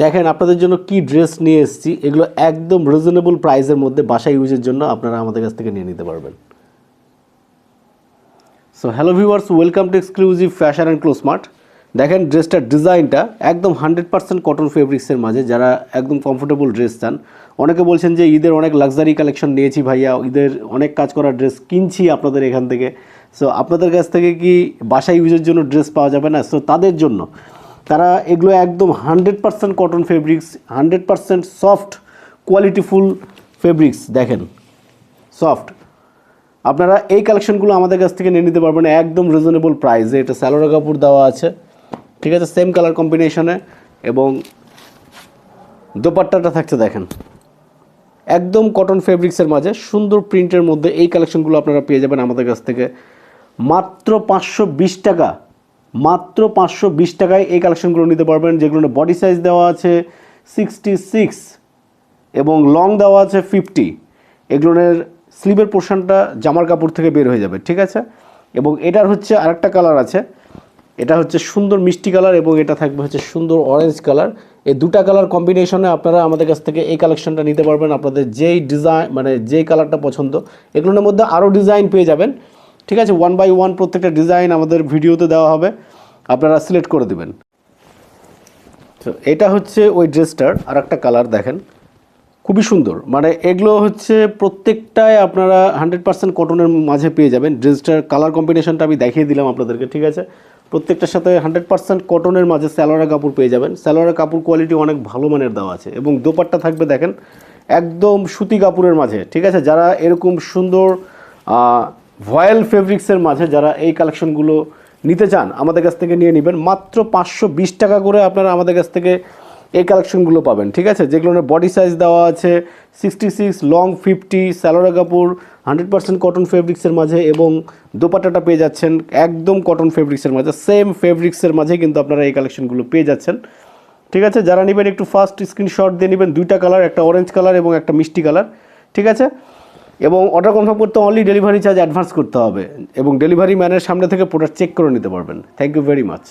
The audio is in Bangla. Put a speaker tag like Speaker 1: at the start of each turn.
Speaker 1: দেখেন আপনাদের জন্য কি ড্রেস নিয়ে এসেছি, এগুলো একদম রিজনেবল প্রাইসের মধ্যে বাসা ইউজের জন্য আপনারা আমাদের কাছ থেকে নিয়ে নিতে পারবেন। So hello viewers, welcome to exclusive fashion and cloth mart. দেখেন ড্রেসটার ডিজাইনটা একদম 100% কটন ফেব্রিক্সের মাঝে, যারা একদম কমফোর্টেবল ড্রেস চান। অনেকে বলছেন যে ঈদের অনেক লাক্সারি কালেকশন নিয়েছি ভাইয়া, ঈদের অনেক কাজ করা ড্রেস কিনছি আপনাদের এখান থেকে। সো আপনাদের কাছ থেকে কি বাসা ইউজের জন্য ড্রেস পাওয়া যাবে না? সো তাদের জন্য তারা এগুলো একদম 100% কটন ফেব্রিক্স, 100% সফট কোয়ালিটিফুল ফেব্রিক্স। দেখেন সফট, আপনারা এই কালেকশনগুলো আমাদের কাছ থেকে নিয়ে নিতে পারবেন একদম রিজনেবল প্রাইসে। এটা সালোয়ার কাপড় দেওয়া আছে, ঠিক আছে, সেম কালার কম্বিনেশনে, এবং দোপাট্টাটা থাকছে দেখেন একদম কটন ফেব্রিক্সের মাঝে সুন্দর প্রিন্টের মধ্যে। এই কালেকশনগুলো আপনারা পেয়ে যাবেন আমাদের কাছ থেকে মাত্র 520 টাকা। মাত্র 520 টাকায় এই কালেকশনগুলো নিতে পারবেন, যেগুলো বডি সাইজ দেওয়া আছে 66 এবং লং দেওয়া আছে 50। এগুলোর স্লিভের পোর্শনটা জামার কাপড় থেকে বের হয়ে যাবে, ঠিক আছে। এবং এটার হচ্ছে আরেকটা কালার আছে, এটা হচ্ছে সুন্দর মিষ্টি কালার, এবং এটা থাকবে হচ্ছে সুন্দর অরেঞ্জ কালার। এই দুটা কালার কম্বিনেশনে আপনারা আমাদের কাছ থেকে এই কালেকশনটা নিতে পারবেন। আপনাদের যেই ডিজাইন মানে যেই কালারটা পছন্দ, এগুলোর মধ্যে আরও ডিজাইন পেয়ে যাবেন, ঠিক আছে। 1 বাই 1 প্রত্যেকটা ডিজাইন আমাদের ভিডিওতে দেওয়া হবে, আপনারা সিলেক্ট করে দেবেন। তো এটা হচ্ছে ওই ড্রেসটার আরেকটা কালার, দেখেন খুবই সুন্দর। মানে এগুলো হচ্ছে প্রত্যেকটাই আপনারা 100% কটনের মাঝে পেয়ে যাবেন। ড্রেসটার কালার কম্বিনেশনটা আমি দেখিয়ে দিলাম আপনাদেরকে, ঠিক আছে। প্রত্যেকটার সাথে 100% কটনের মাঝে সালোয়ারের কাপড় পেয়ে যাবেন। সালোয়ারের কাপড় কোয়ালিটি অনেক ভালো মানের দেওয়া আছে, এবং দোপাট্টা থাকবে দেখেন একদম সুতি কাপড়ের মাঝে, ঠিক আছে। যারা এরকম সুন্দর ভয়েল ফেব্রিক্সের মাঝে যারা এই কালেকশনগুলো নিতে চান আমাদের কাছ থেকে নিয়ে নেবেন। মাত্র 520 টাকা করে আপনারা আমাদের কাছ থেকে এই কালেকশনগুলো পাবেন, ঠিক আছে। যেগুলোর বডি সাইজ দেওয়া আছে 66, লং 50, সালোয়ার কাপড় 100% কটন ফেব্রিক্সের মাঝে, এবং দোপাট্টাটা পেয়ে যাচ্ছেন একদম কটন ফেব্রিক্সের মাঝে, সেম ফেব্রিক্সের মাঝে কিন্তু আপনারা এই কালেকশনগুলো পেয়ে যাচ্ছেন, ঠিক আছে। যারা নেবেন একটু ফার্স্ট স্ক্রিনশট দিয়ে নেবেন, দুইটা কালার, একটা অরেঞ্জ কালার এবং একটা মিষ্টি কালার, ঠিক আছে। এবং অর্ডার কনফার্ম করতে অনলি ডেলিভারি চার্জ অ্যাডভান্স করতে হবে, এবং ডেলিভারি ম্যানের সামনে থেকে প্রোডাক্ট চেক করে নিতে পারবেন। Thank you very much.